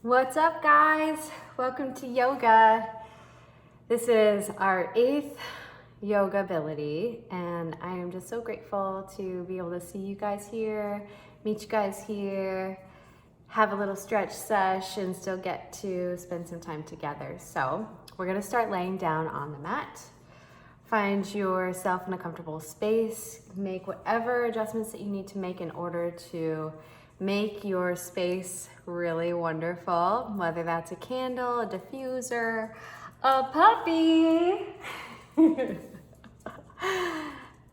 What's up, guys? Welcome to yoga. This is our 8th Yogability, and I am just so grateful to be able to see you guys here, meet you guys here, have a little stretch sesh, and still get to spend some time together. So we're gonna start laying down on the mat. Find yourself in a comfortable space. Make whatever adjustments that you need to make in order to make your space really wonderful, whether that's a candle, a diffuser, a puppy.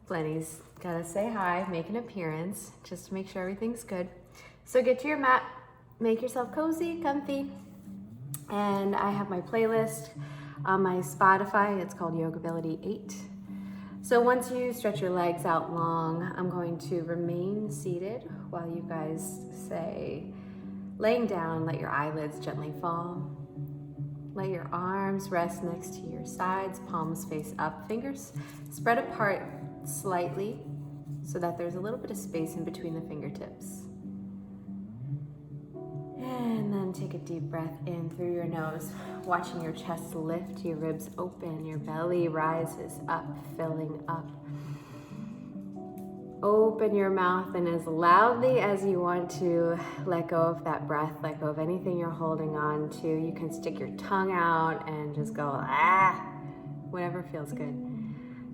Blenny's gotta say hi, make an appearance, just to make sure everything's good. So get to your mat, make yourself cozy, comfy, and I have my playlist on my Spotify. It's called Yogability 8. So once you stretch your legs out long, I'm going to remain seated while you guys say, laying down, let your eyelids gently fall. Let your arms rest next to your sides, palms face up, fingers spread apart slightly so that there's a little bit of space in between the fingertips. And then take a deep breath in through your nose, watching your chest lift, your ribs open, your belly rises up, filling up. Open your mouth and as loudly as you want to let go of that breath, let go of anything you're holding on to. You can stick your tongue out and just go, whatever feels good.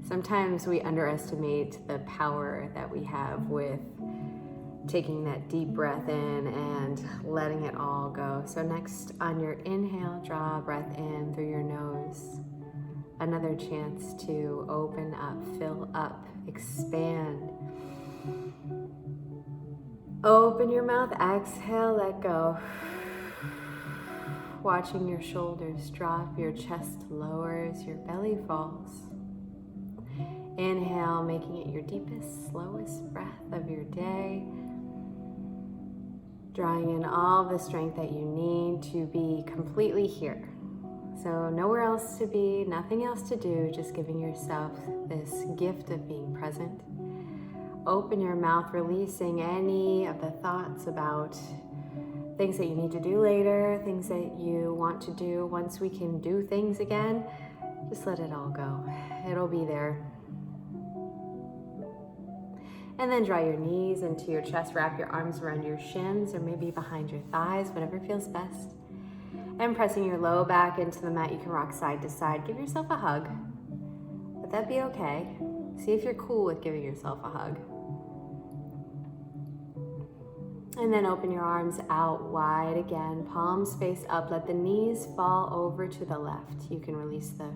Sometimes we underestimate the power that we have with taking that deep breath in and letting it all go. So next, on your inhale, draw a breath in through your nose. Another chance to open up, fill up, expand. Open your mouth, exhale, let go. Watching your shoulders drop, your chest lowers, your belly falls. Inhale, making it your deepest, slowest breath of your day. Drawing in all the strength that you need to be completely here. So nowhere else to be, nothing else to do, just giving yourself this gift of being present. Open your mouth, releasing any of the thoughts about things that you need to do later, things that you want to do once we can do things again. Just let it all go. It'll be there. And then draw your knees into your chest, wrap your arms around your shins or maybe behind your thighs, whatever feels best. And pressing your low back into the mat, you can rock side to side. Give yourself a hug. Let that be okay. See if you're cool with giving yourself a hug. And then open your arms out wide again, palms face up. Let the knees fall over to the left. You can release the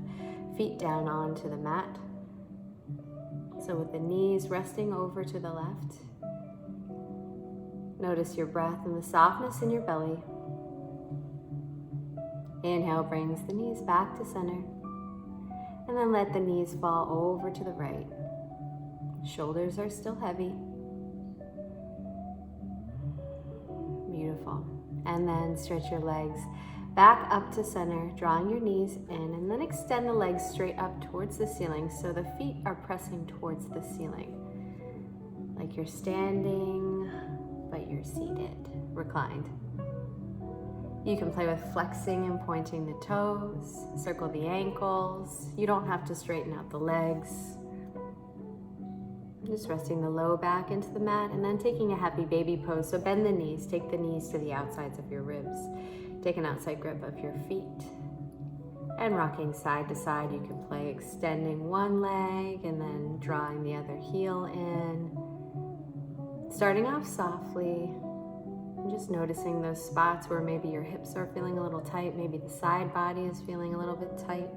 feet down onto the mat. So with the knees resting over to the left, notice your breath and the softness in your belly. Inhale brings the knees back to center. And then let the knees fall over to the right. Shoulders are still heavy. Beautiful. And then stretch your legs back up to center, drawing your knees in, and then extend the legs straight up towards the ceiling so the feet are pressing towards the ceiling. Like you're standing, but you're seated, reclined. You can play with flexing and pointing the toes, circle the ankles. You don't have to straighten out the legs. Just resting the low back into the mat and then taking a happy baby pose. So bend the knees, take the knees to the outsides of your ribs. Take an outside grip of your feet. And rocking side to side, you can play extending one leg and then drawing the other heel in. Starting off softly, and just noticing those spots where maybe your hips are feeling a little tight, maybe the side body is feeling a little bit tight.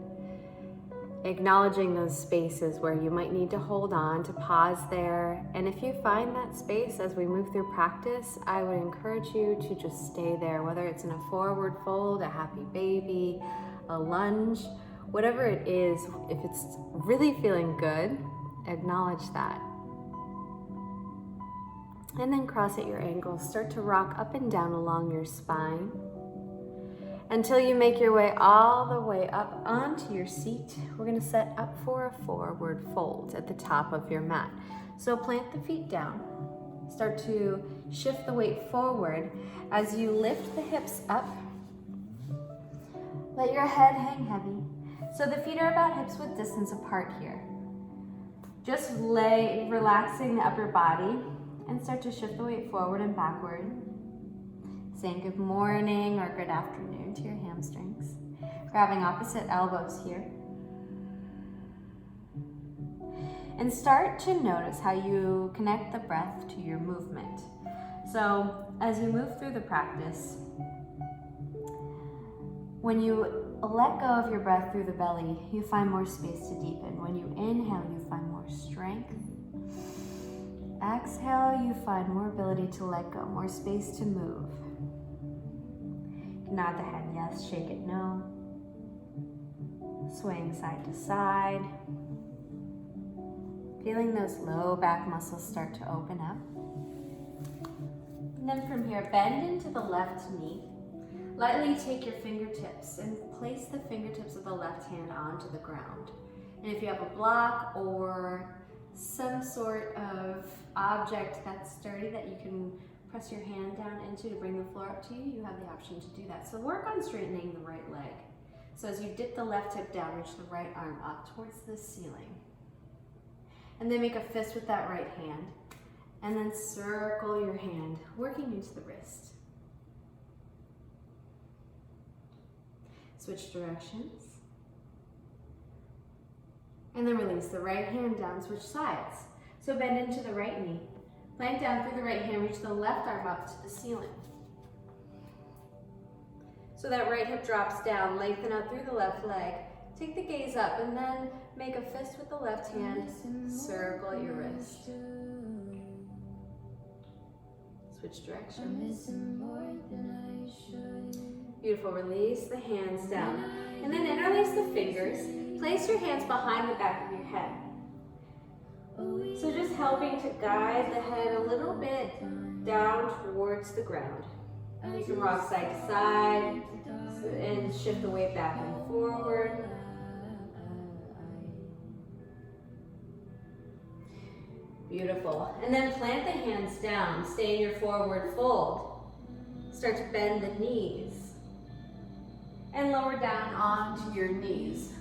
Acknowledging those spaces where you might need to hold on, to pause there. And if you find that space as we move through practice, I would encourage you to just stay there, whether it's in a forward fold, a happy baby, a lunge, whatever it is. If it's really feeling good, acknowledge that. And then cross at your ankles. Start to rock up and down along your spine until you make your way all the way up onto your seat. We're going to set up for a forward fold at the top of your mat. So plant the feet down. Start to shift the weight forward as you lift the hips up Let your head hang heavy. So the feet are about hips width distance apart here. Just lay, relaxing the upper body and start to shift the weight forward and backward. Saying good morning or good afternoon to your hamstrings. Grabbing opposite elbows here. And start to notice how you connect the breath to your movement. So as you move through the practice, when you let go of your breath through the belly, you find more space to deepen. When you inhale, you find more strength. Exhale, you find more ability to let go, more space to move. Nod the head yes, shake it no. Swaying side to side. Feeling those low back muscles start to open up. And then from here, bend into the left knee. Lightly take your fingertips and place the fingertips of the left hand onto the ground. And if you have a block or some sort of object that's sturdy that you can press your hand down into to bring the floor up to you, you have the option to do that. So work on straightening the right leg. So as you dip the left hip down, reach the right arm up towards the ceiling. And then make a fist with that right hand. And then circle your hand, working into the wrist. Switch directions. And then release the right hand down, switch sides. So bend into the right knee. Plank down through the right hand, reach the left arm up to the ceiling. So that right hip drops down, lengthen out through the left leg. Take the gaze up and then make a fist with the left hand, circle your wrist. Switch directions. Beautiful, release the hands down. And then interlace the fingers. Place your hands behind the back of your head. So just helping to guide the head a little bit down towards the ground. You can rock side to side and shift the weight back and forward. Beautiful. And then plant the hands down. Stay in your forward fold. Start to bend the knees. And lower down onto your knees.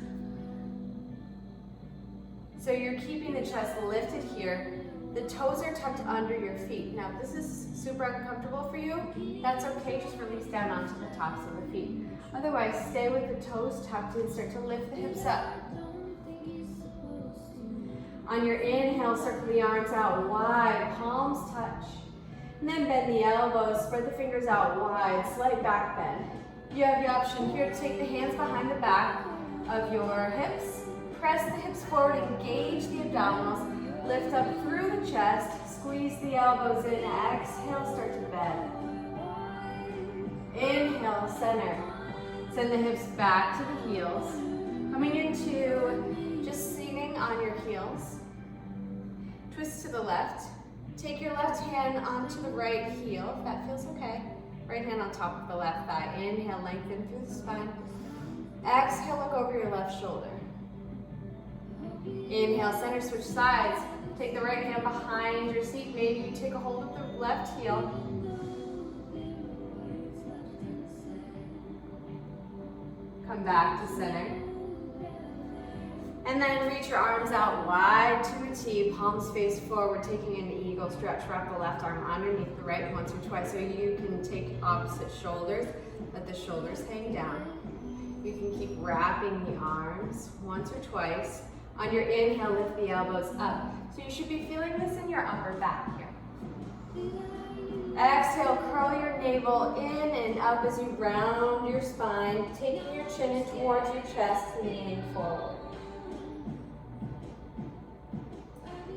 So you're keeping the chest lifted here. The toes are tucked under your feet. Now, if this is super uncomfortable for you, that's okay. Just release down onto the tops of the feet. Otherwise, stay with the toes tucked and start to lift the hips up. On your inhale, circle the arms out wide, palms touch. And then bend the elbows, spread the fingers out wide, slight back bend. You have the option here to take the hands behind the back of your hips, press the hips forward, engage the abdominals, lift up through the chest, squeeze the elbows in, exhale, start to bend. Inhale, center. Send the hips back to the heels. Coming into just seating on your heels. Twist to the left. Take your left hand onto the right heel, if that feels okay. Right hand on top of the left thigh. Inhale, lengthen through the spine. Exhale, look over your left shoulder. Inhale, center, switch sides. Take the right hand behind your seat. Maybe you take a hold of the left heel. Come back to center. And then reach your arms out wide to a T, palms face forward, taking an eagle stretch. Wrap the left arm underneath the right once or twice so you can take opposite shoulders. Let the shoulders hang down. You can keep wrapping the arms once or twice. On your inhale, lift the elbows up. So you should be feeling this in your upper back here. Exhale, curl your navel in and up as you round your spine, taking your chin in towards your chest, leaning forward.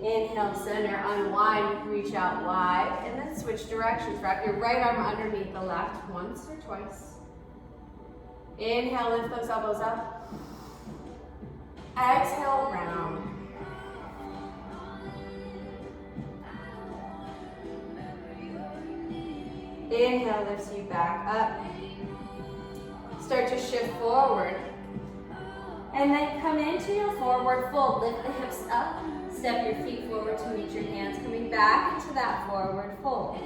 Inhale, center, unwind, reach out wide, and then switch directions. Wrap your right arm underneath the left once or twice. Inhale, lift those elbows up. Exhale, round. Inhale lifts you back up. Start to shift forward. And then come into your forward fold. Lift the hips up. Step your feet forward to meet your hands. Coming back into that forward fold.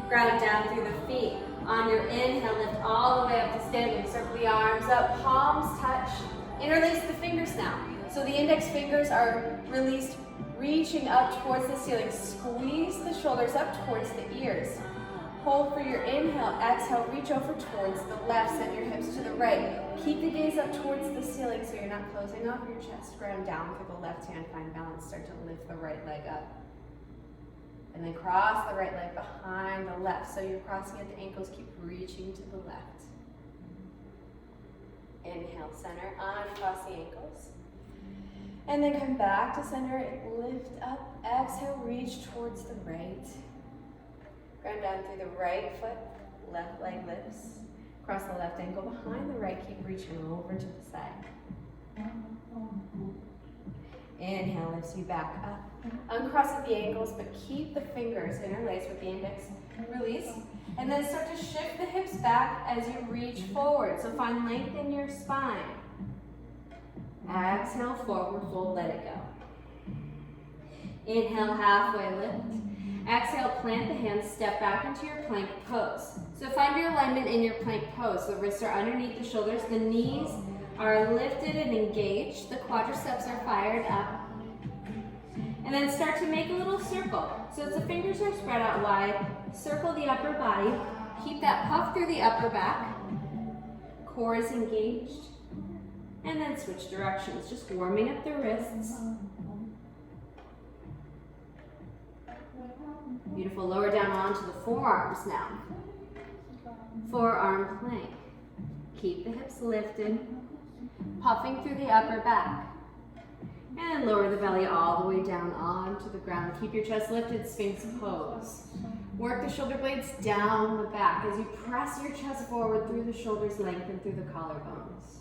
Ground down through the feet. On your inhale, lift all the way up to standing. Circle the arms up, palms touch. Interlace the fingers now. So the index fingers are released, reaching up towards the ceiling. Squeeze the shoulders up towards the ears. Hold for your inhale. Exhale, reach over towards the left. Send your hips to the right. Keep the gaze up towards the ceiling so you're not closing off your chest. Ground down through the left hand. Find balance. Start to lift the right leg up. And then cross the right leg behind the left. So you're crossing at the ankles. Keep reaching to the left. Inhale, center, uncross the ankles. And then come back to center. Lift up. Exhale, reach towards the right. Ground down through the right foot. Left leg lifts. Cross the left ankle behind the right. Keep reaching over to the side. Inhale lifts you back up. Uncross at the ankles, but keep the fingers interlaced with the index. Release. And then start to shift the hips back as you reach forward. So find length in your spine. Exhale, forward fold, let it go. Inhale, halfway lift. Exhale, plant the hands, step back into your plank pose. So find your alignment in your plank pose. The wrists are underneath the shoulders, the knees are lifted and engaged, the quadriceps are fired up. And then start to make a little circle. So as the fingers are spread out wide, circle the upper body, keep that puff through the upper back, core is engaged, and then switch directions, just warming up the wrists. Beautiful, lower down onto the forearms now. Forearm plank. Keep the hips lifted, puffing through the upper back. And lower the belly all the way down onto the ground. Keep your chest lifted, Sphinx pose. Work the shoulder blades down the back as you press your chest forward through the shoulders, lengthen through the collarbones.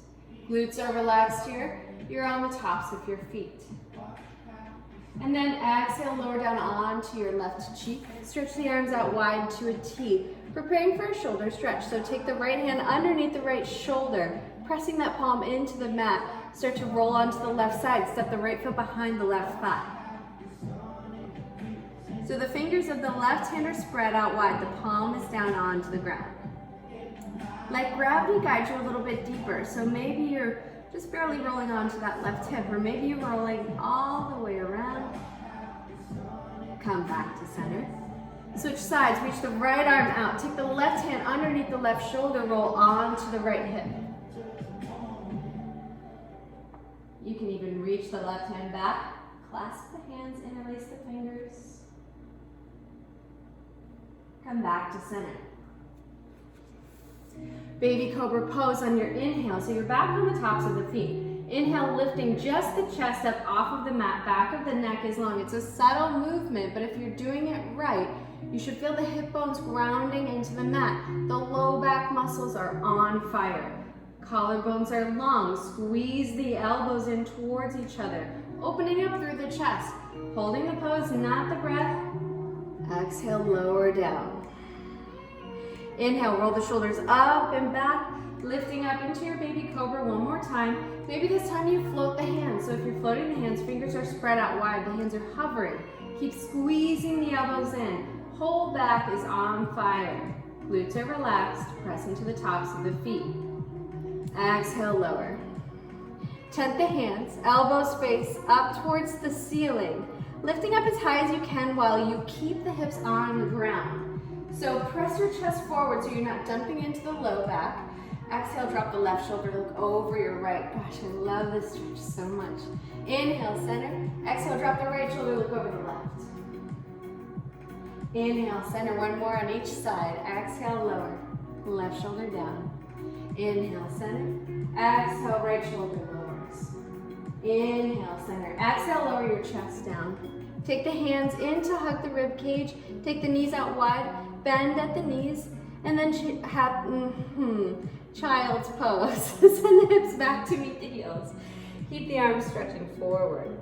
Glutes are relaxed here. You're on the tops of your feet. And then exhale, lower down onto your left cheek. Stretch the arms out wide to a T. Preparing for a shoulder stretch. So take the right hand underneath the right shoulder, pressing that palm into the mat. Start to roll onto the left side. Step the right foot behind the left thigh. So the fingers of the left hand are spread out wide. The palm is down onto the ground. Let gravity guide you a little bit deeper. So maybe you're just barely rolling onto that left hip, or maybe you're rolling all the way around. Come back to center. Switch sides, reach the right arm out. Take the left hand underneath the left shoulder, roll onto the right hip. You can even reach the left hand back, clasp the hands, interlace the fingers. Come back to center. Baby cobra pose on your inhale, so you're back on the tops of the feet. Inhale, lifting just the chest up off of the mat, back of the neck is long. It's a subtle movement, but if you're doing it right, you should feel the hip bones grounding into the mat. The low back muscles are on fire. Collarbones are long. Squeeze the elbows in towards each other, opening up through the chest. Holding the pose, not the breath. Exhale, lower down. Inhale, roll the shoulders up and back, lifting up into your baby cobra one more time. Maybe this time you float the hands. So if you're floating the hands, fingers are spread out wide, the hands are hovering. Keep squeezing the elbows in. Whole back is on fire. Glutes are relaxed, press into the tops of the feet. Exhale, lower. Tent the hands, elbows face up towards the ceiling. Lifting up as high as you can while you keep the hips on the ground. So press your chest forward so you're not dumping into the low back. Exhale, drop the left shoulder, look over your right. Gosh, I love this stretch so much. Inhale, center. Exhale, drop the right shoulder, look over the left. Inhale, center, one more on each side. Exhale, lower. Left shoulder down. Inhale, center. Exhale, right shoulder lowers. Inhale, center. Exhale, lower your chest down. Take the hands in to hug the rib cage. Take the knees out wide. Bend at the knees. And then child's pose. Send the hips back to meet the heels. Keep the arms stretching forward.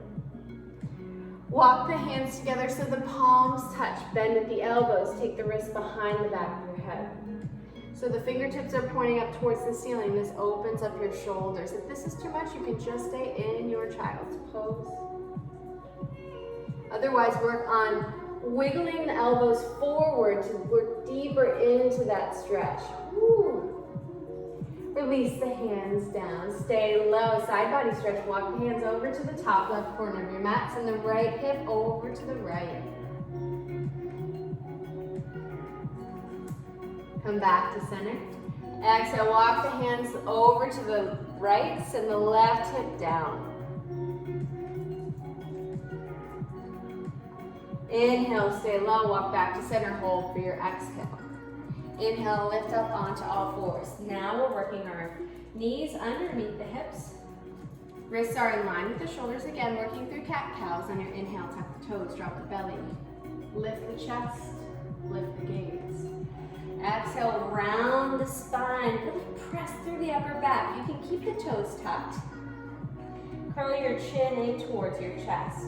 Walk the hands together so the palms touch. Bend at the elbows. Take the wrists behind the back of your head. So the fingertips are pointing up towards the ceiling. This opens up your shoulders. If this is too much, you can just stay in your child's pose. Otherwise, work on Wiggling the elbows forward to work deeper into that stretch. Woo. Release the hands down. Stay low. Side body stretch. Walk the hands over to the top left corner of your mat. Send the right hip over to the right. Come back to center. Exhale, walk the hands over to the right. Send the left hip down. Inhale, stay low. Walk back to center. Hold for your exhale. Inhale, lift up onto all fours. Now we're working our knees underneath the hips. Wrists are in line with the shoulders. Again, working through cat-cows. On your inhale, tuck the toes, drop the belly. Lift the chest, lift the gaze. Exhale, round the spine. Really press through the upper back. You can keep the toes tucked. Curl your chin in towards your chest.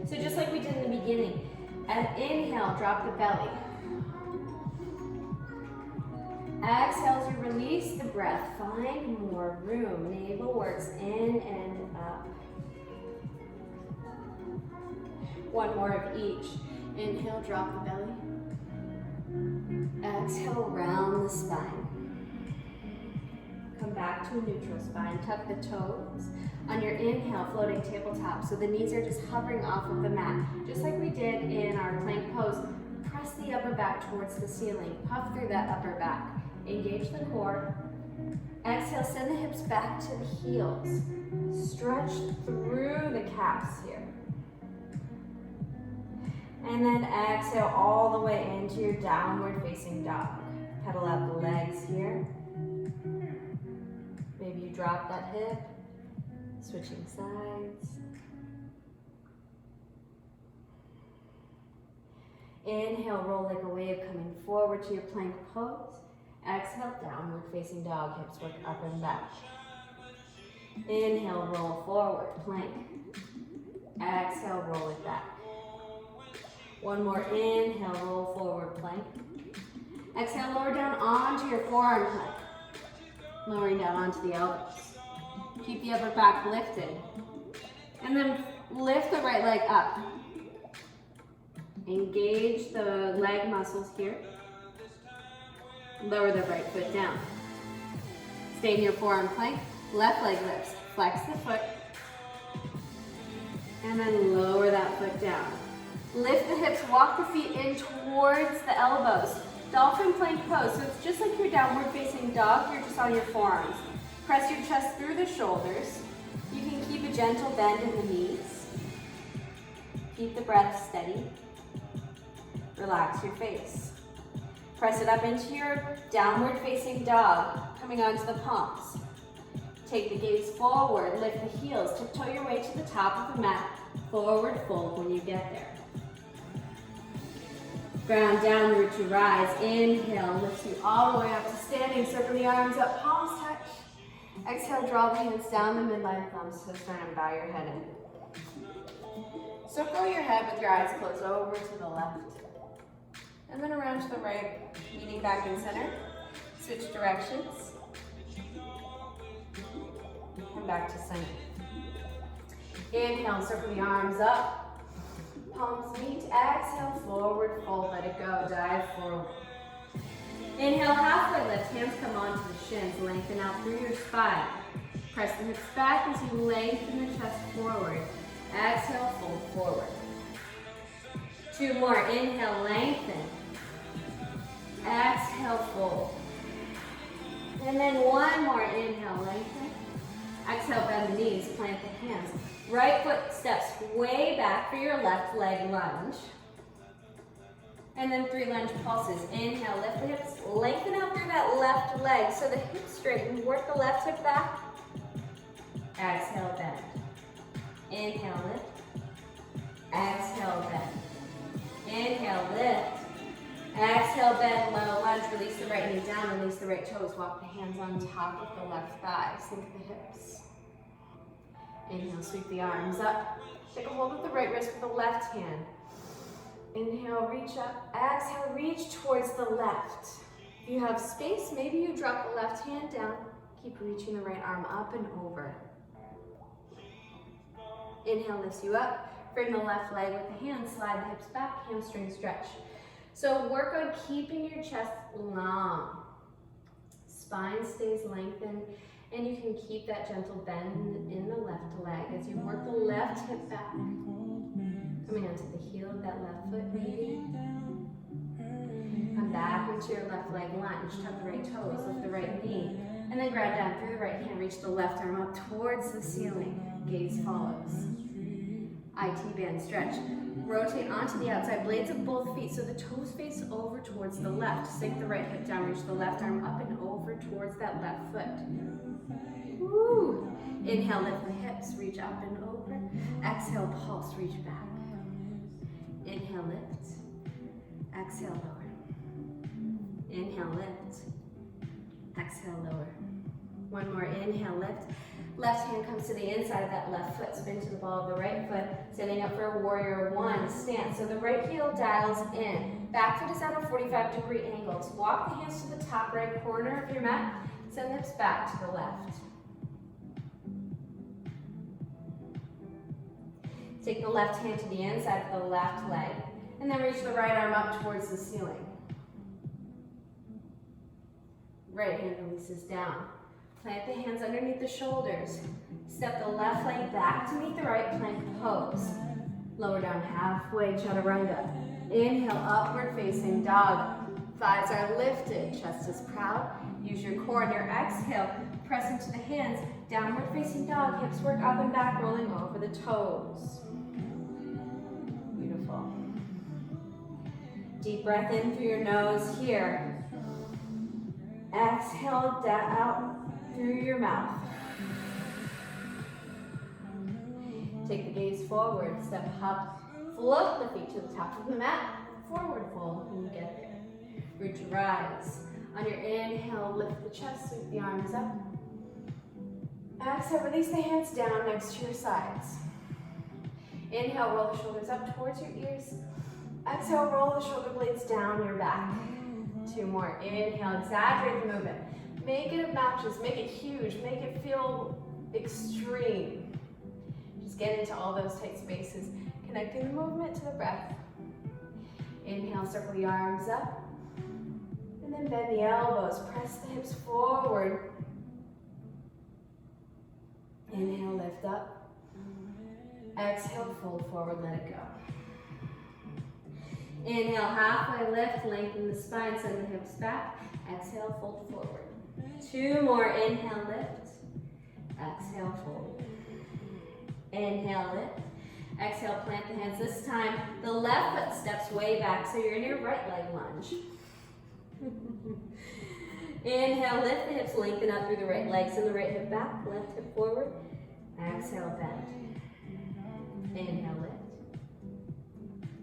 So just like we did in the beginning, as inhale, drop the belly. Exhale as you release the breath. Find more room. Navel works in and up. One more of each. Inhale, drop the belly. Exhale, round the spine. Come back to a neutral spine. Tuck the toes. On your inhale, floating tabletop. So the knees are just hovering off of the mat. Just like we did in our plank pose. Press the upper back towards the ceiling. Puff through that upper back. Engage the core. Exhale, send the hips back to the heels. Stretch through the calves here. And then exhale all the way into your downward facing dog. Pedal out the legs here. Maybe you drop that hip. Switching sides. Inhale, roll like a wave coming forward to your plank pose. Exhale, downward facing dog, hips work up and back. Inhale, roll forward, plank. Exhale, roll it back. One more, inhale, roll forward, plank. Exhale, lower down onto your forearm plank. Lowering down onto the elbows. Keep the upper back lifted. And then lift the right leg up. Engage the leg muscles here. Lower the right foot down. Stay in your forearm plank. Left leg lifts. Flex the foot. And then lower that foot down. Lift the hips, walk the feet in towards the elbows. Dolphin plank pose. So it's just like your downward facing dog, you're just on your forearms. Press your chest through the shoulders. You can keep a gentle bend in the knees. Keep the breath steady. Relax your face. Press it up into your downward facing dog, coming onto the palms. Take the gaze forward, lift the heels, tiptoe your way to the top of the mat, forward fold when you get there. Ground downward to rise. Inhale, lifts you all the way up to standing. Circle the arms up, palms touch. Exhale, draw the hands down the midline, thumbs to the sternum, bow your head in. Circle your head with your eyes closed over to the left. And then around to the right, leaning back in center. Switch directions. Come back to center. Inhale, circle the arms up. Palms meet, exhale, forward fold, let it go, dive forward. Inhale, halfway lift, hands come onto the shins, lengthen out through your spine. Press the hips back as you lengthen the chest forward. Exhale, fold forward. Two more, inhale, lengthen. Exhale, fold. And then one more, inhale, lengthen. Exhale, bend the knees, plant the hands. Right foot steps way back for your left leg lunge. And then 3 lunge pulses. Inhale, lift the hips, lengthen out through that left leg so the hips straighten. Work the left hip back. Exhale, bend. Inhale, lift. Exhale, bend. Inhale, lift. Exhale, bend, low lunge. Release the right knee down, release the right toes. Walk the hands on top of the left thigh. Sink the hips. Inhale, sweep the arms up. Take a hold of the right wrist with the left hand. Inhale, reach up. Exhale, reach towards the left. If you have space, maybe you drop the left hand down. Keep reaching the right arm up and over. Inhale lifts you up. Frame the left leg with the hands, slide the hips back, hamstring stretch. So work on keeping your chest long. Spine stays lengthened, and you can keep that gentle bend in the left leg as you work the left hip back. Coming onto the heel of that left foot, maybe. Come back into your left leg lunge, tuck the right toes, lift the right knee, and then grab down through the right hand, reach the left arm up towards the ceiling. Gaze follows. IT band stretch. Rotate onto the outside blades of both feet so the toes face over towards the left. Sink the right hip down, reach the left arm up and over towards that left foot. Woo! Inhale, lift the hips, reach up and over. Exhale, pulse, reach back. Inhale, lift. Exhale, lower. Inhale, lift. Exhale, lower. One more, inhale, lift. Left hand comes to the inside of that left foot, spin to the ball of the right foot, setting up for a warrior one stance. So the right heel dials in. Back foot is at a 45-degree angle. So walk the hands to the top right corner of your mat, send the hips back to the left. Take the left hand to the inside of the left leg, and then reach the right arm up towards the ceiling. Right hand releases down. Plant the hands underneath the shoulders. Step the left leg back to meet the right plank pose. Lower down halfway, chaturanga. Inhale, upward facing dog. Thighs are lifted, chest is proud. Use your core on your exhale. Press into the hands. Downward facing dog, hips work up and back, rolling over the toes. Beautiful. Deep breath in through your nose here. Exhale out through your mouth. Take the gaze forward, step up, float the feet to the top of the mat, forward fold when you get there. Root to rise. On your inhale, lift the chest, sweep the arms up. Exhale, release the hands down next to your sides. Inhale, roll the shoulders up towards your ears. Exhale, roll the shoulder blades down your back. Two more. Inhale, exaggerate the movement. Make it obnoxious, make it huge, make it feel extreme. Just get into all those tight spaces, connecting the movement to the breath. Inhale, circle the arms up, and then bend the elbows, press the hips forward. Inhale, lift up. Exhale, fold forward, let it go. Inhale, halfway lift, lengthen the spine, send the hips back. Exhale, fold forward. Two more, inhale, lift. Exhale, fold. Inhale, lift. Exhale, plant the hands. This time, the left foot steps way back, so you're in your right leg lunge. Inhale, lift the hips, lengthen up through the right leg, send the right hip back, left hip forward. Exhale, bend. Inhale, lift.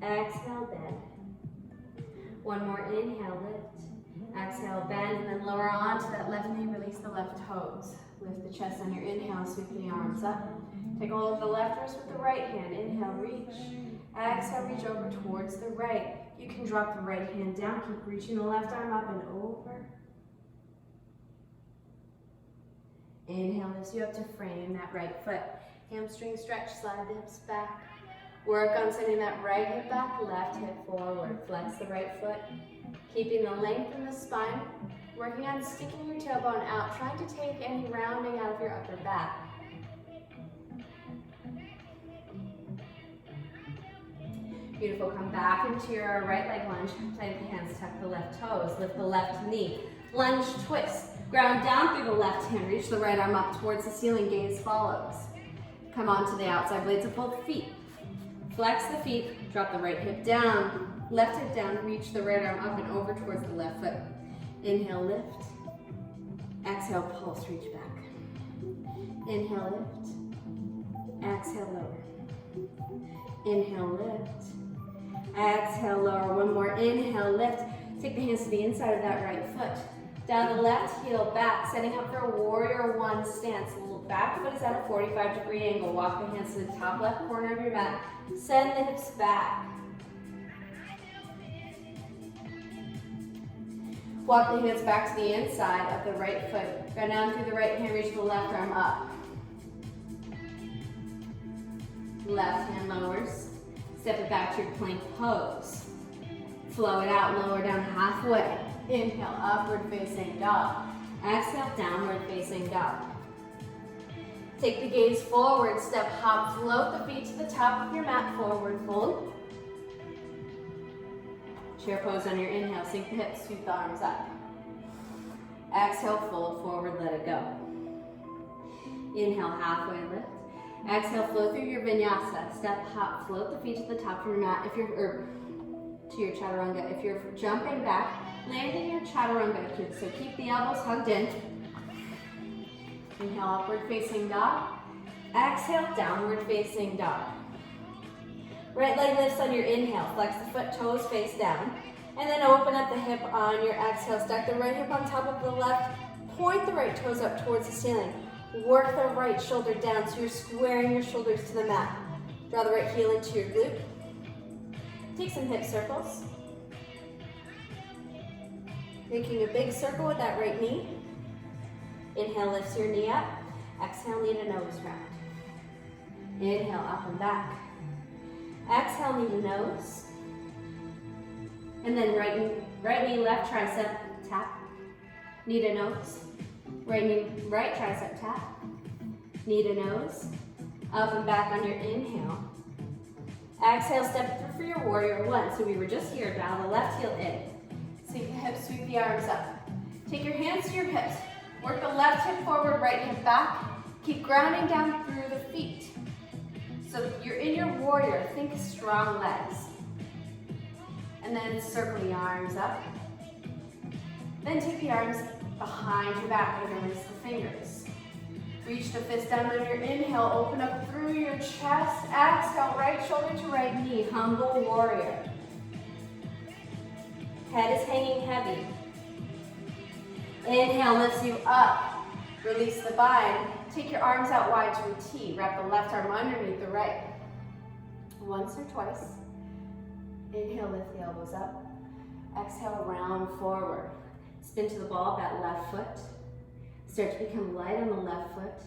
Exhale, bend. One more, inhale, lift. Exhale, bend, and then lower onto that left knee, release the left toes. Lift the chest on your inhale, sweep the arms up. Take hold of the left wrist with the right hand. Inhale, reach. Exhale, reach over towards the right. You can drop the right hand down, keep reaching the left arm up and over. Inhale, lifts you up to frame that right foot. Hamstring stretch, slide the hips back. Work on sending that right hip back, left hip forward. Flex the right foot. Keeping the length in the spine, working on sticking your tailbone out, trying to take any rounding out of your upper back. Beautiful, come back into your right leg lunge, plant the hands, tuck the left toes, lift the left knee, lunge, twist, ground down through the left hand, reach the right arm up towards the ceiling, gaze follows. Come onto the outside blades of both feet. Flex the feet, drop the right hip down, left hip down, reach the right arm up and over towards the left foot. Inhale, lift. Exhale, pulse, reach back. Inhale, lift. Exhale, lower. Inhale, lift. Exhale, lower. One more. Inhale, lift. Take the hands to the inside of that right foot. Down the left heel back, setting up for a warrior one stance. Back foot is at a 45-degree angle. Walk the hands to the top left corner of your mat. Send the hips back. Walk the hands back to the inside of the right foot. Go down through the right hand, reach the left arm up. Left hand lowers. Step it back to your plank pose. Flow it out, lower down halfway. Inhale, upward facing dog. Exhale, downward facing dog. Take the gaze forward, step, hop, float the feet to the top of your mat, forward fold. Chair pose on your inhale, sink the hips, sweep the arms up. Exhale, fold forward, let it go. Inhale, halfway lift. Exhale, flow through your vinyasa. Step, hop, float the feet to the top of your mat. If you're, to your chaturanga. If you're jumping back, land in your chaturanga. So keep the elbows hugged in. Inhale, upward facing dog. Exhale, downward facing dog. Right leg lifts on your inhale. Flex the foot, toes face down. And then open up the hip on your exhale. Stack the right hip on top of the left. Point the right toes up towards the ceiling. Work the right shoulder down so you're squaring your shoulders to the mat. Draw the right heel into your glute. Take some hip circles. Making a big circle with that right knee. Inhale, lifts your knee up. Exhale, knee to nose round. Inhale, up and back. Exhale, knee to nose. And then right knee, left tricep, tap. Knee to nose. Right knee, right tricep, tap. Knee to nose. Up and back on your inhale. Exhale, step through for your warrior one. So we were just here, dial the left heel in. Sink the hips, sweep the arms up. Take your hands to your hips. Work the left hip forward, right hip back. Keep grounding down through the feet. So you're in your warrior, think strong legs. And then circle the arms up. Then take the arms behind your back, interlace the fingers. Reach the fist down on your inhale, open up through your chest. Exhale, right shoulder to right knee, humble warrior. Head is hanging heavy. Inhale lifts you up. Release the bind. Take your arms out wide to a T. Wrap the left arm underneath the right. Once or twice. Inhale, lift the elbows up. Exhale, round forward. Spin to the ball of that left foot. Start to become light on the left foot.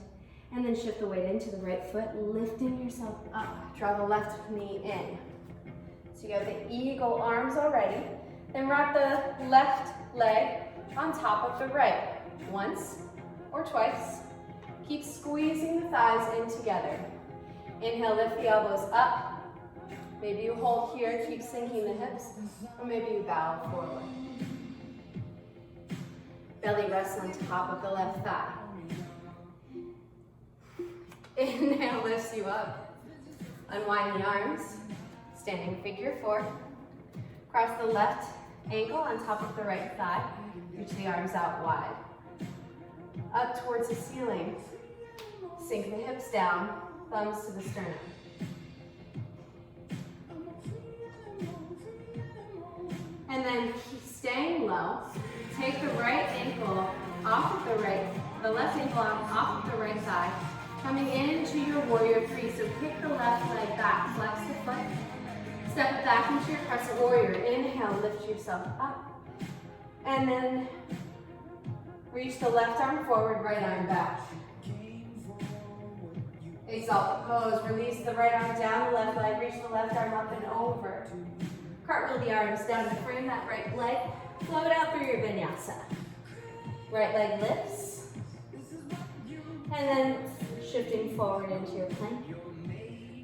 And then shift the weight into the right foot, lifting yourself up. Draw the left knee in. So you have the eagle arms already. Then wrap the left leg on top of the right. Once or twice. Keep squeezing the thighs in together. Inhale, lift the elbows up. Maybe you hold here, keep sinking the hips, or maybe you bow forward. Belly rests on top of the left thigh. Inhale lifts you up. Unwind the arms, standing figure four. Cross the left ankle on top of the right thigh. Reach the arms out wide. Up towards the ceiling. Sink the hips down, thumbs to the sternum. And then staying low, take the right ankle off of the left ankle off of the right thigh, coming into your warrior three. So kick the left leg back, flex the foot, step it back into your crescent warrior. Inhale, lift yourself up. And then reach the left arm forward, right arm back. Exalt the pose, release the right arm down the left leg, reach the left arm up and over. Cartwheel the arms down to frame that right leg. Flow it out through your vinyasa. Right leg lifts. And then shifting forward into your plank.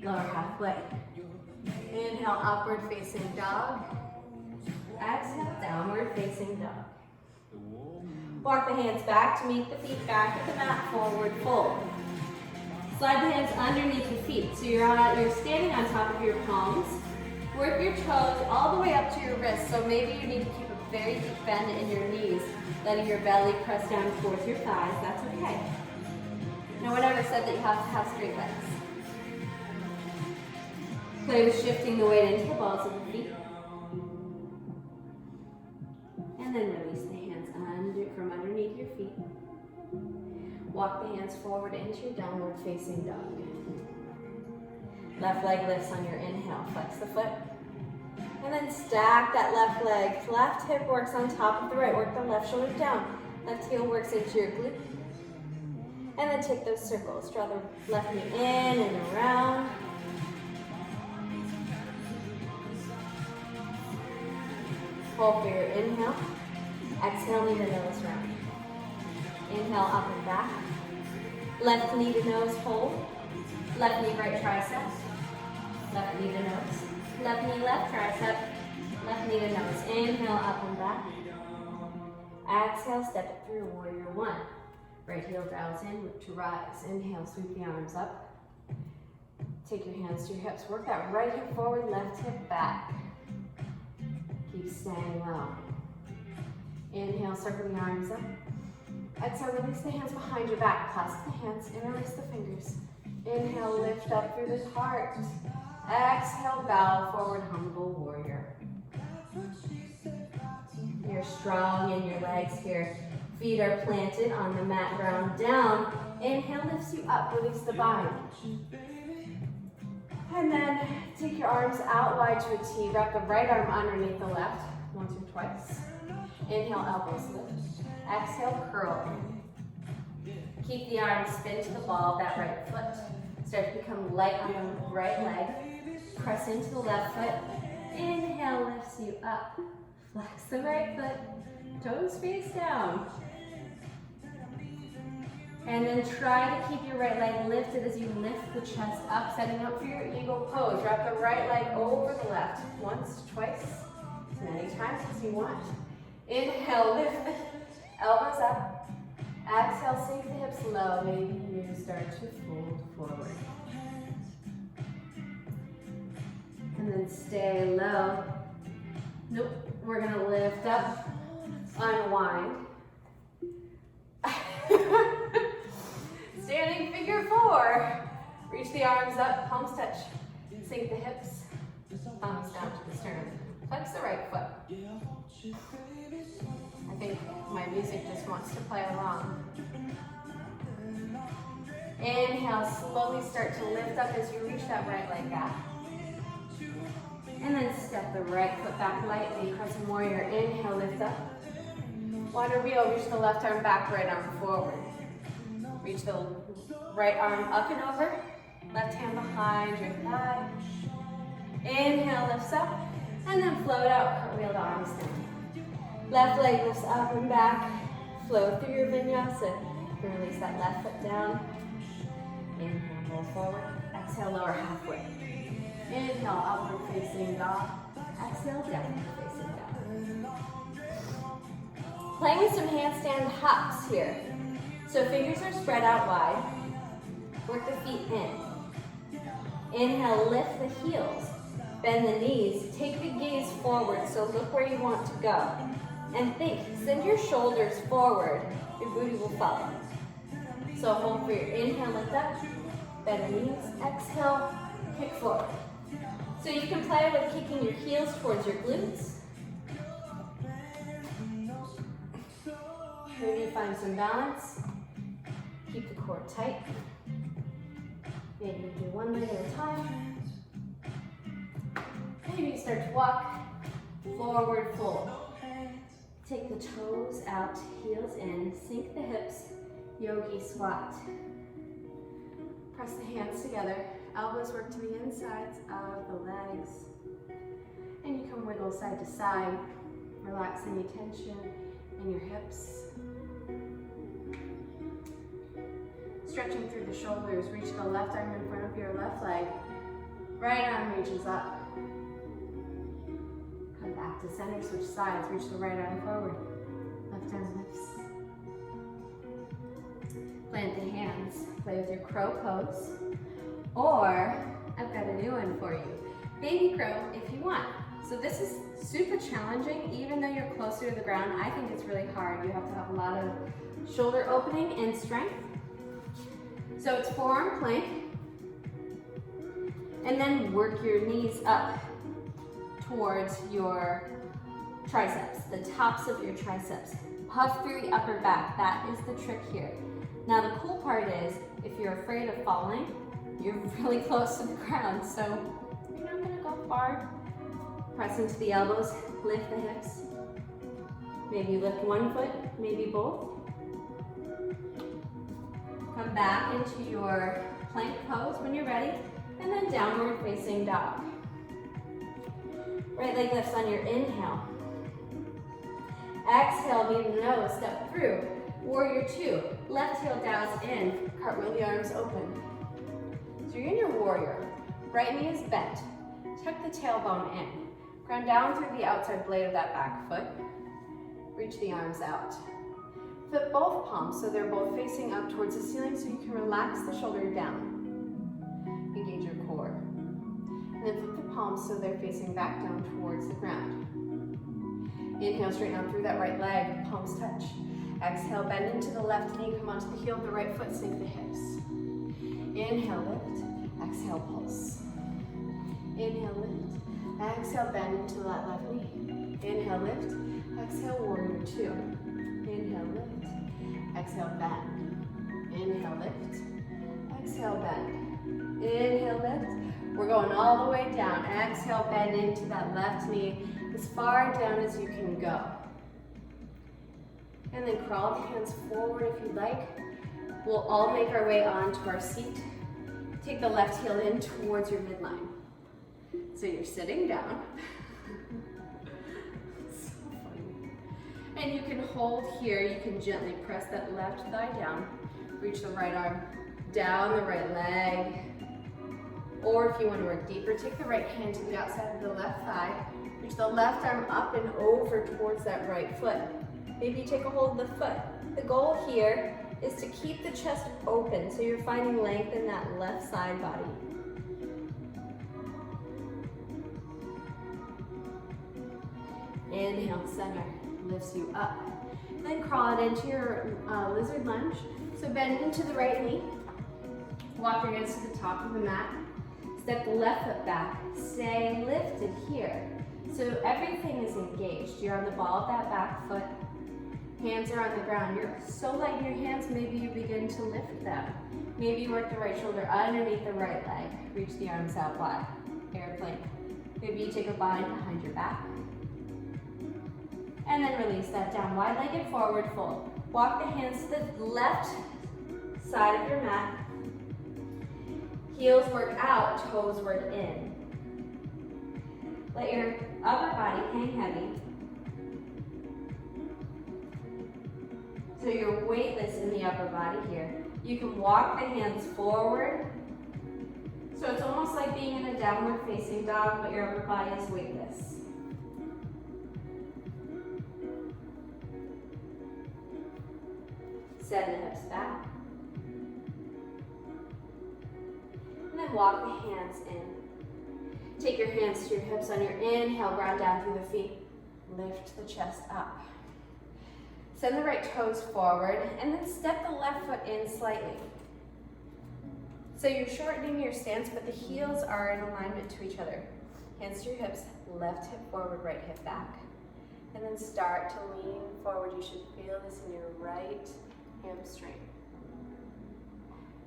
Lower halfway. Inhale, upward facing dog. Exhale, downward facing dog. Walk the hands back to meet the feet back at the mat, forward fold. Slide the hands underneath your feet. So you're standing on top of your palms. Work your toes all the way up to your wrists. So maybe you need to keep a very deep bend in your knees, letting your belly press down towards your thighs. That's okay. No one ever said that you have to have straight legs. Play with shifting the weight into the balls of the feet. And then release the hands from underneath your feet. Walk the hands forward into your downward facing dog. Left leg lifts on your inhale. Flex the foot. And then stack that left leg. Left hip works on top of the right. Work the left shoulder down. Left heel works into your glute. And then take those circles. Draw the left knee in and around. Hold for your inhale. Exhale, knee to nose round. Inhale, up and back. Left knee to nose, hold. Left knee, right tricep. Left knee to nose. Left knee, left tricep. Left knee to nose. Inhale, up and back. Exhale, step it through, warrior one. Right heel dials in, look to rise. Inhale, sweep the arms up. Take your hands to your hips. Work that right hip forward, left hip back. Keep staying low. Inhale, circle the arms up. Exhale, release the hands behind your back. Clasp the hands and release the fingers. Inhale, lift up through the heart. Exhale, bow forward, humble warrior. You're strong in your legs here. Feet are planted on the mat, ground down. Inhale lifts you up, release the bind. And then take your arms out wide to a T. Wrap the right arm underneath the left, once or twice. Inhale, elbows lift. Exhale, curl in. Keep the arms spin to the ball of that right foot. Start to become light on the right leg. Press into the left foot. Inhale lifts you up. Flex the right foot. Toes face down. And then try to keep your right leg lifted as you lift the chest up, setting up for your eagle pose. Wrap the right leg over the left, once, twice, as many times as you want. Inhale, lift the elbows up. Exhale, sink the hips low. Maybe you start to fold forward. And then stay low. Nope, we're gonna lift up, unwind. Standing figure four. Reach the arms up, palms touch. Sink the hips, thumbs down to the sternum. Flex the right foot. I think my music just wants to play along. Inhale, slowly start to lift up as you reach that right leg back. And then step the right foot back lightly, crescent warrior. Inhale, lift up. Water wheel, reach the left arm back, right arm forward. Reach the right arm up and over. Left hand behind your thigh. Inhale, lifts up. And then float out, cartwheel the arms down. Left leg lifts up and back. Flow through your vinyasa. Release that left foot down. Inhale, roll forward. Exhale, lower halfway. Inhale, upward facing dog. Exhale, downward facing dog. Playing with some handstand hops here. So fingers are spread out wide. Work the feet in. Inhale, lift the heels. Bend the knees. Take the gaze forward, so look where you want to go. And think, send your shoulders forward. Your booty will follow. So hold for your inhale, lift up. Bend the knees. Exhale, kick forward. So you can play with kicking your heels towards your glutes. Maybe find some balance. Keep the core tight. Maybe you do one leg at a time. Maybe you start to walk, forward fold. Take the toes out, heels in, sink the hips, yogi squat. Press the hands together, elbows work to the insides of the legs. And you can wiggle side to side, relax any tension in your hips. Stretching through the shoulders, reach the left arm in front of your left leg. Right arm reaches up. Come back to center, switch sides, reach the right arm forward. Left arm lifts. Plant the hands, play with your crow pose. Or, I've got a new one for you. Baby crow if you want. So this is super challenging, even though you're closer to the ground. I think it's really hard. You have to have a lot of shoulder opening and strength. So it's forearm plank, and then work your knees up towards your triceps, the tops of your triceps. Puff through the upper back, that is the trick here. Now the cool part is, if you're afraid of falling, you're really close to the ground, so you're not gonna go far. Press into the elbows, lift the hips. Maybe you lift one foot, maybe both. Come back into your plank pose when you're ready, and then downward facing dog. Right leg lifts on your inhale. Exhale, knee to nose, step through. Warrior two, left heel dows in, cartwheel the arms open. So you're in your warrior. Right knee is bent. Tuck the tailbone in. Ground down through the outside blade of that back foot. Reach the arms out. Flip both palms so they're both facing up towards the ceiling so you can relax the shoulder down. Engage your core. And then flip the palms so they're facing back down towards the ground. Inhale, straighten out through that right leg, palms touch. Exhale, bend into the left knee, come onto the heel of the right foot, sink the hips. Inhale, lift. Exhale, pulse. Inhale, lift. Exhale, bend into that left knee. Inhale, lift. Exhale, warrior two. Inhale, lift. Exhale, bend. Inhale, lift. Exhale, bend. Inhale, lift. We're going all the way down. Exhale, bend into that left knee as far down as you can go. And then crawl the hands forward if you'd like. We'll all make our way onto our seat. Take the left heel in towards your midline. So you're sitting down. So funny. And you can hold here. You can gently press that left thigh down. Reach the right arm down the right leg. Or if you want to work deeper, take the right hand to the outside of the left thigh. Reach the left arm up and over towards that right foot. Maybe you take a hold of the foot. The goal here is to keep the chest open so you're finding length in that left side body. Inhale, center, lifts you up. Then crawl it into your lizard lunge. So bend into the right knee. Walk your hands to the top of the mat. Step the left foot back. Stay lifted here. So everything is engaged. You're on the ball of that back foot. Hands are on the ground. You're so light in your hands, maybe you begin to lift them. Maybe you work the right shoulder underneath the right leg. Reach the arms out wide. Airplane. Maybe you take a bind behind your back. And then release that down. Wide-legged forward fold. Walk the hands to the left side of your mat. Heels work out, toes work in. Let your upper body hang heavy. So you're weightless in the upper body here. You can walk the hands forward. So it's almost like being in a downward facing dog, but your upper body is weightless. Send the hips back. And then walk the hands in. Take your hands to your hips on your inhale, ground down through the feet. Lift the chest up. Send the right toes forward and then step the left foot in slightly. So you're shortening your stance, but the heels are in alignment to each other. Hands to your hips, left hip forward, right hip back. And then start to lean forward. You should feel this in your right hamstring.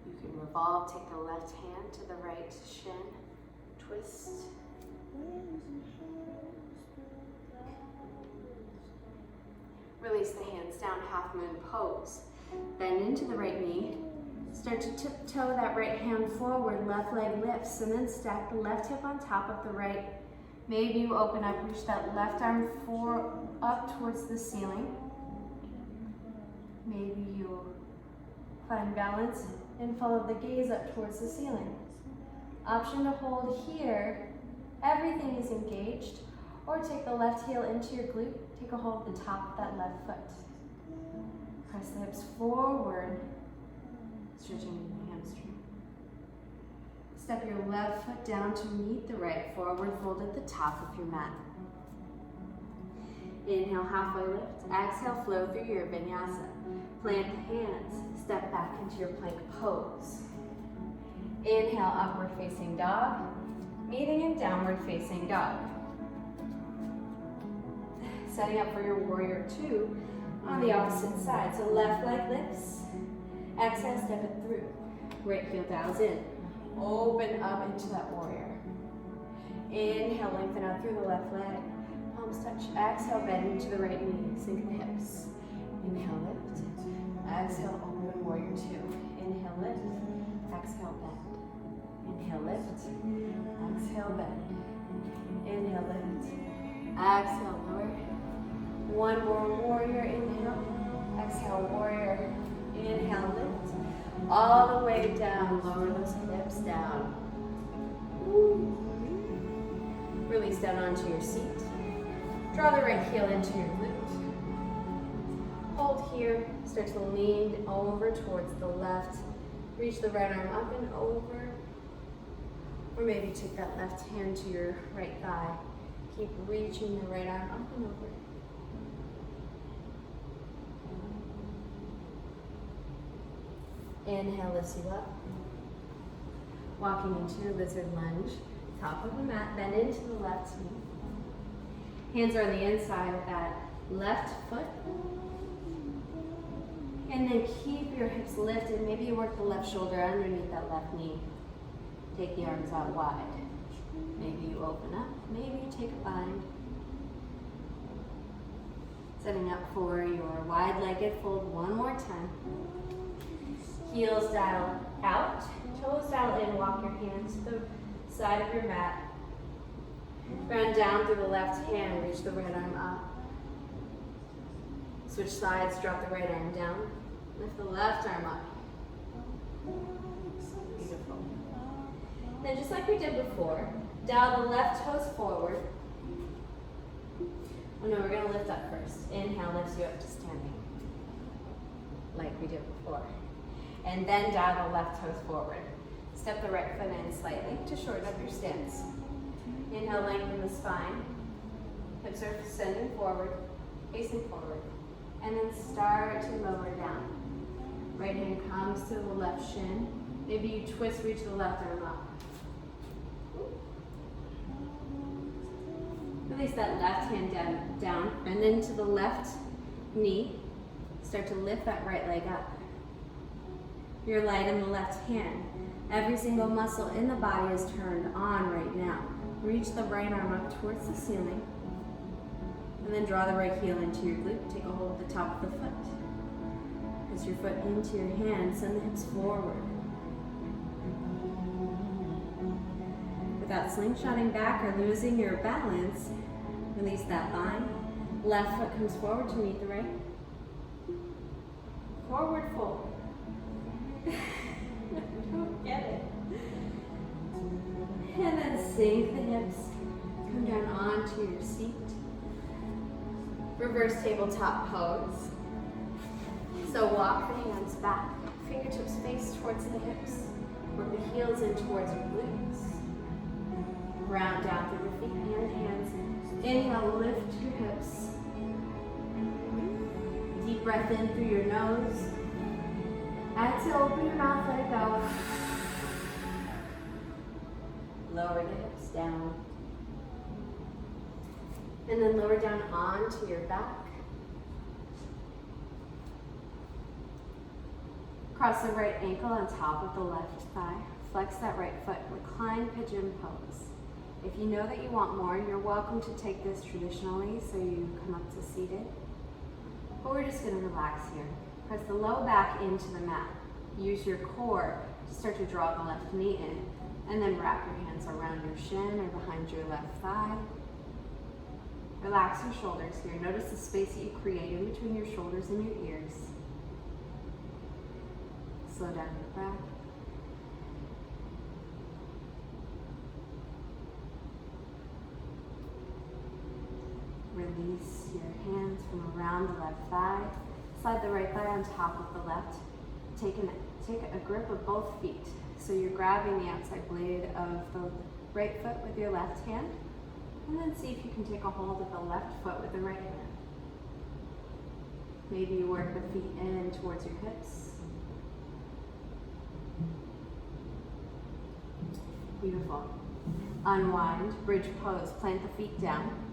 You can revolve, take the left hand to the right shin, twist. Release the hands down, half moon pose. Bend into the right knee. Start to tiptoe that right hand forward, left leg lifts, and then stack the left hip on top of the right. Maybe you open up, reach that left arm up towards the ceiling. Maybe you find balance and follow the gaze up towards the ceiling. Option to hold here, everything is engaged, or take the left heel into your glute, take a hold of the top of that left foot. Press the hips forward, stretching the hamstring. Step your left foot down to meet the right, forward fold at the top of your mat. Inhale, halfway lift. Exhale, flow through your vinyasa. Plant the hands, step back into your plank pose. Inhale, upward facing dog. Meeting in downward facing dog. Setting up for your warrior two on the opposite side. So left leg lifts. Exhale, step it through. Right heel dials in. Open up into that warrior. Inhale, lengthen out through the left leg. Palms touch. Exhale, bend into the right knee. Sink the hips. Inhale, lift. Exhale, open warrior two. Inhale, lift. Exhale, bend. Inhale, lift. Exhale, bend. Inhale, lift. Exhale, lower. One more warrior, inhale. Exhale, warrior. Inhale, lift. All the way down, lower those hips down. Release down onto your seat. Draw the right heel into your glute. Hold here, start to lean over towards the left. Reach the right arm up and over. Or maybe take that left hand to your right thigh. Keep reaching the right arm up and over. Inhale lifts you up. Walking into lizard lunge. Top of the mat, bend into the left knee. Hands are on the inside of that left foot. And then keep your hips lifted. Maybe you work the left shoulder underneath that left knee. Take the arms out wide. Maybe you open up. Maybe you take a bind. Setting up for your wide-legged fold one more time. Heels dial out. Toes dial in. Walk your hands to the side of your mat. Ground down through the left hand. Reach the right arm up. Switch sides. Drop the right arm down. Lift the left arm up. Beautiful. Then just like we did before, dial the left toes forward. Oh no, we're going to lift up first. Inhale lifts you up to standing. Like we did before. And then dial the left toes forward. Step the right foot in slightly to shorten up your stance. Inhale, lengthen the spine. Hips are sending forward, facing forward. And then start to lower down. Right hand comes to the left shin. Maybe you twist, reach the left arm up. Release that left hand down and then to the left knee. Start to lift that right leg up. You're light in the left hand. Every single muscle in the body is turned on right now. Reach the right arm up towards the ceiling. And then draw the right heel into your glute. Take a hold of the top of the foot. Press your foot into your hand. Send the hips forward. Without slingshotting back or losing your balance, release that bind. Left foot comes forward to meet the right. Forward fold. Don't get it. And then sink the hips. Come down onto your seat. Reverse tabletop pose. So walk the hands back. Fingertips face towards the hips. Work the heels in towards your glutes. Round down through the feet and hands. Inhale, lift your hips. Deep breath in through your nose. Exhale, open your mouth, let it go. Lower the hips down. And then lower down onto your back. Cross the right ankle on top of the left thigh. Flex that right foot. Recline pigeon pose. If you know that you want more, you're welcome to take this traditionally, so you come up to seated. But we're just going to relax here. Press the low back into the mat. Use your core to start to draw the left knee in, and then wrap your hands around your shin or behind your left thigh. Relax your shoulders here. Notice the space that you create in between your shoulders and your ears. Slow down your breath. Release your hands from around the left thigh. Slide the right thigh on top of the left. Take a grip of both feet. So you're grabbing the outside blade of the right foot with your left hand. And then see if you can take a hold of the left foot with the right hand. Maybe you work the feet in towards your hips. Beautiful. Unwind, bridge pose, plant the feet down.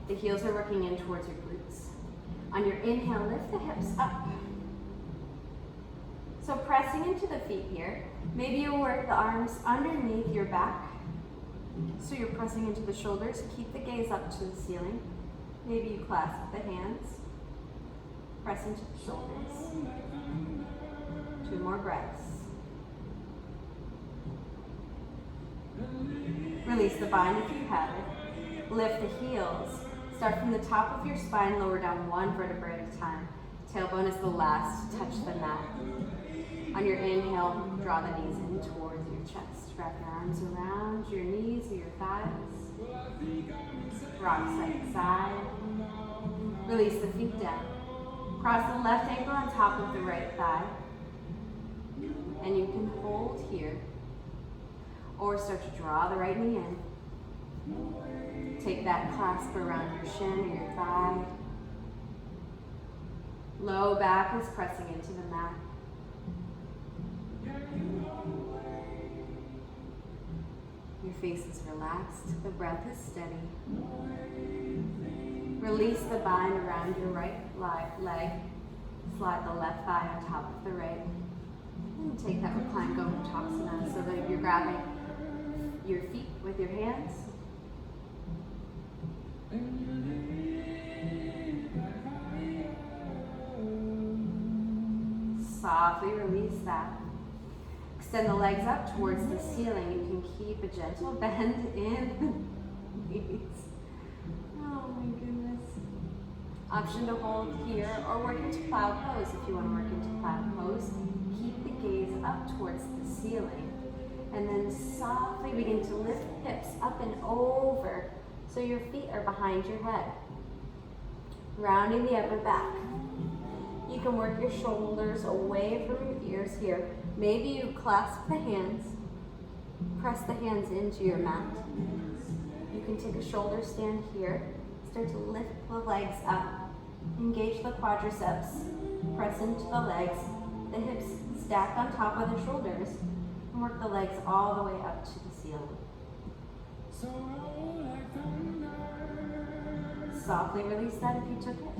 The heels are working in towards your glutes. On your inhale, lift the hips up. So pressing into the feet here. Maybe you'll work the arms underneath your back. So you're pressing into the shoulders. Keep the gaze up to the ceiling. Maybe you clasp the hands. Press into the shoulders. 2 more breaths. Release the bind if you have it. Lift the heels. Start from the top of your spine, lower down one vertebrae at a time. Tailbone is the last to touch the mat. On your inhale, draw the knees in towards your chest. Wrap your arms around your knees or your thighs. Rock side to side. Release the feet down. Cross the left ankle on top of the right thigh. And you can hold here. Or start to draw the right knee in. Take that clasp around your shin or your thigh. Low back is pressing into the mat. Your face is relaxed. The breath is steady. Release the bind around your right leg. Slide the left thigh on top of the right. And take that reclined Gomukhtasana so that you're grabbing your feet with your hands. Softly release that. Extend the legs up towards the ceiling. You can keep a gentle bend in the knees. Oh my goodness. Option to hold here or work into plow pose. If you want to work into plow pose, keep the gaze up towards the ceiling. And then softly begin to lift hips up and over so your feet are behind your head. Rounding the upper back. You can work your shoulders away from your ears here. Maybe you clasp the hands, press the hands into your mat. You can take a shoulder stand here. Start to lift the legs up. Engage the quadriceps. Press into the legs. The hips stack on top of the shoulders. And work the legs all the way up to the ceiling. Softly release that if you took it.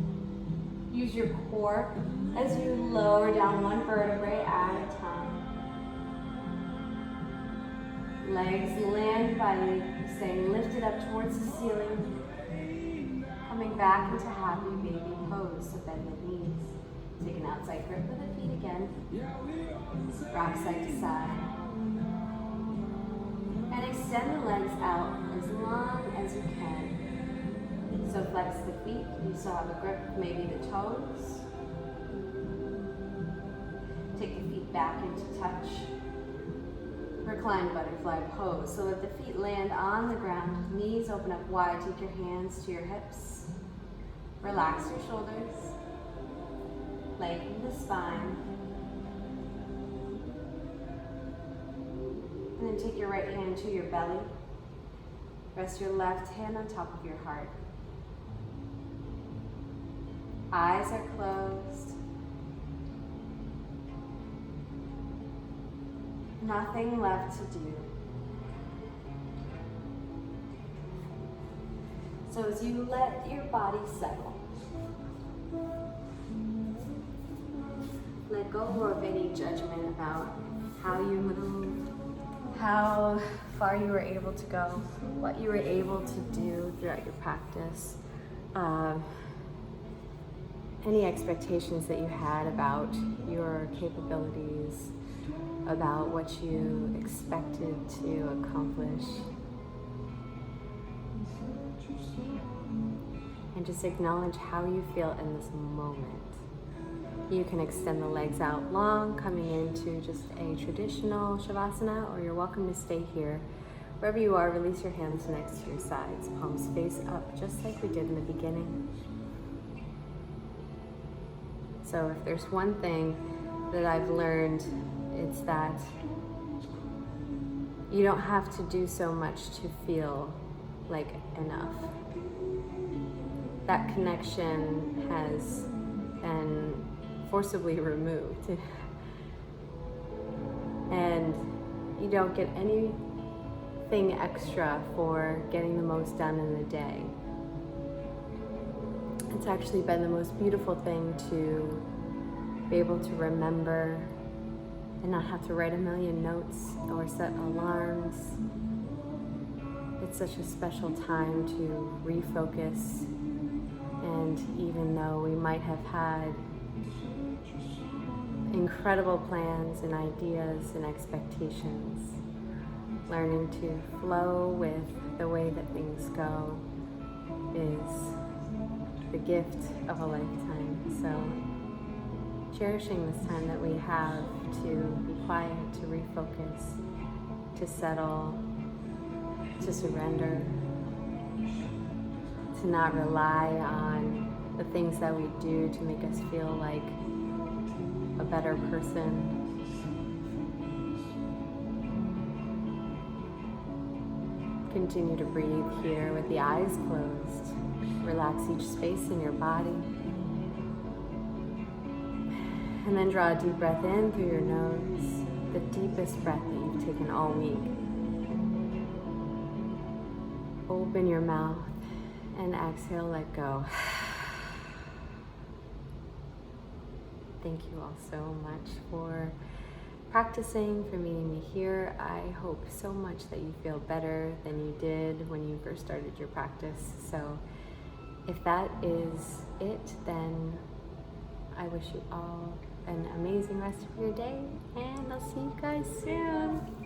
Use your core as you lower down one vertebrae at a time. Legs land by staying lifted up towards the ceiling. Coming back into happy baby pose, so bend the knees. Take an outside grip with the feet again. Rock side to side. And extend the legs out as long as you can. So flex the feet, you still have a grip, maybe the toes. Take the feet back into touch. Reclined butterfly pose so that the feet land on the ground, knees open up wide, take your hands to your hips. Relax your shoulders, lengthen the spine. And then take your right hand to your belly. Rest your left hand on top of your heart. Eyes are closed. Nothing left to do. So as you let your body settle, let go of any judgment about how you move, how far you were able to go, what you were able to do throughout your practice. Any expectations that you had about your capabilities, about what you expected to accomplish. And just acknowledge how you feel in this moment. You can extend the legs out long, coming into just a traditional Shavasana, or you're welcome to stay here. Wherever you are, release your hands next to your sides, palms face up, just like we did in the beginning. So if there's one thing that I've learned, it's that you don't have to do so much to feel like enough. That connection has been forcibly removed. And you don't get anything extra for getting the most done in a day. It's actually been the most beautiful thing to be able to remember and not have to write a million notes or set alarms. It's such a special time to refocus. And even though we might have had incredible plans and ideas and expectations, learning to flow with the way that things go is the gift of a lifetime. So cherishing this time that we have to be quiet, to refocus, to settle, to surrender, to not rely on the things that we do to make us feel like a better person. Continue to breathe here with the eyes closed. Relax each space in your body. And then draw a deep breath in through your nose, the deepest breath that you've taken all week. Open your mouth and exhale, let go. Thank you all so much for practicing, for meeting me here. I hope so much that you feel better than you did when you first started your practice. So if that is it, then I wish you all an amazing rest of your day, and I'll see you guys soon.